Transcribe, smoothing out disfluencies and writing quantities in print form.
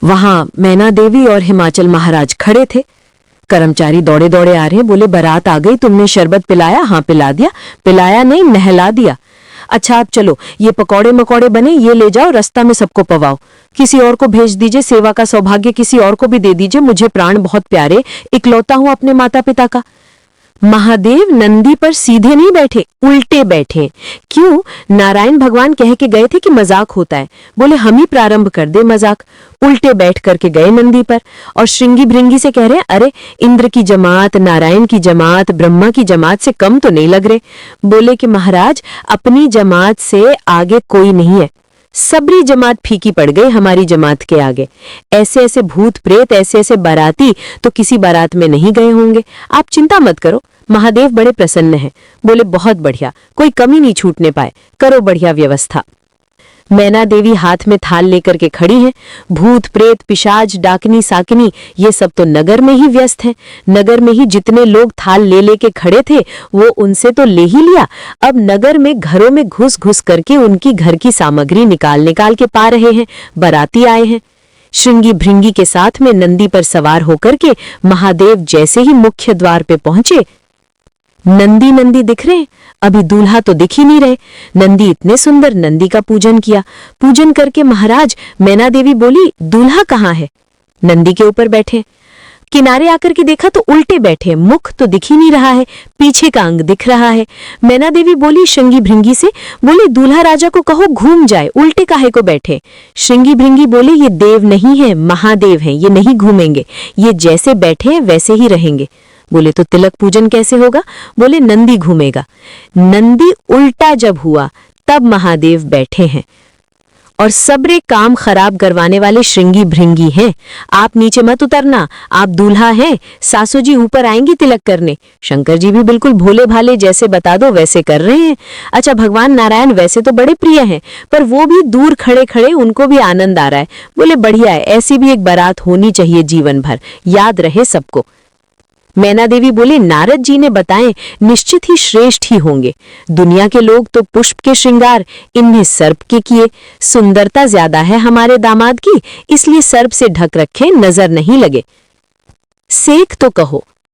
वहां मैना देवी और हिमाचल महाराज खड़े थे। कर्मचारी दौड़े दौड़े आ रहे, बोले बारात आ गई, तुमने शरबत पिलाया? हाँ पिला दिया। पिलाया नहीं, नहला दिया। अच्छा अब चलो, ये पकौड़े मकौड़े बने, ये ले जाओ, रास्ता में सबको पवाओ, किसी और को भेज दीजिए, सेवा का सौभाग्य किसी और को भी दे दीजिए, मुझे प्राण बहुत प्यारे, इकलौता हूं अपने माता पिता का। महादेव नंदी पर सीधे नहीं बैठे, उल्टे बैठे। क्यों? नारायण भगवान कह के गए थे कि मजाक होता है, बोले हम ही प्रारंभ कर दे मजाक। उल्टे बैठ करके गए नंदी पर और श्रृंगी भृंगी से कह रहे हैं, अरे इंद्र की जमात, नारायण की जमात, ब्रह्मा की जमात से कम तो नहीं लग रहे। बोले कि महाराज अपनी जमात से आगे कोई नहीं है, सबरी जमात फीकी पड़ गई हमारी जमात के आगे। ऐसे ऐसे भूत प्रेत, ऐसे ऐसे बाराती तो किसी बारात में नहीं गए होंगे, आप चिंता मत करो। महादेव बड़े प्रसन्न हैं। बोले बहुत बढ़िया, कोई कमी नहीं छूटने पाए, करो बढ़िया व्यवस्था। मैना देवी हाथ में थाल लेकर के खड़ी हैं। भूत प्रेत पिशाच डाकनी साकनी ये सब तो नगर में ही व्यस्त हैं। नगर में ही जितने लोग थाल ले लेके खड़े थे वो उनसे तो ले ही लिया, अब नगर में घरों में घुस घुस करके उनकी घर की सामग्री निकाल निकाल के पा रहे हैं। बाराती आए हैं। श्रृंगी भृंगी के साथ में नंदी पर सवार होकर के महादेव जैसे ही मुख्य द्वार पे पहुंचे, नंदी नंदी दिख रहे, अभी दूल्हा तो दिख ही नहीं रहे। नंदी इतने सुंदर, नंदी का पूजन किया। पूजन करके महाराज मैना देवी बोली दूल्हा कहाँ है? नंदी के ऊपर बैठे। किनारे आकर के देखा तो उल्टे बैठे, मुख तो दिख ही नहीं रहा है, पीछे का अंग दिख रहा है। मैना देवी बोली श्रृंगी भृंगी से, बोली दूल्हा राजा को कहो घूम जाए, उल्टे काहे को बैठे? श्रृंगी भृंगी बोले ये देव नहीं है, महादेव हैं, ये नहीं घूमेंगे, ये जैसे बैठे हैं वैसे ही रहेंगे। बोले तो तिलक पूजन कैसे होगा? बोले नंदी घूमेगा। नंदी उल्टा जब हुआ तब महादेव बैठे हैं और सबरे काम खराब करवाने वाले श्रृंगी भृंगी हैं। आप नीचे मत उतरना, आप दूल्हा हैं, सासू जी ऊपर आएंगी तिलक करने। शंकर जी भी बिल्कुल भोले भाले, जैसे बता दो वैसे कर रहे हैं। अच्छा भगवान नारायण वैसे तो बड़े प्रिय हैं, पर वो भी दूर खड़े खड़े उनको भी आनंद आ रहा है। बोले बढ़िया है, ऐसी भी एक बारात होनी चाहिए जीवन भर, याद रहे सबको। मैना देवी बोली नारद जी ने बताएं निश्चित ही श्रेष्ठ ही होंगे। दुनिया के लोग तो पुष्प के श्रृंगार, इन्हें सर्प के किए। सुंदरता ज्यादा है हमारे दामाद की, इसलिए सर्प से ढक रखें, नजर नहीं लगे। सेक तो कहो,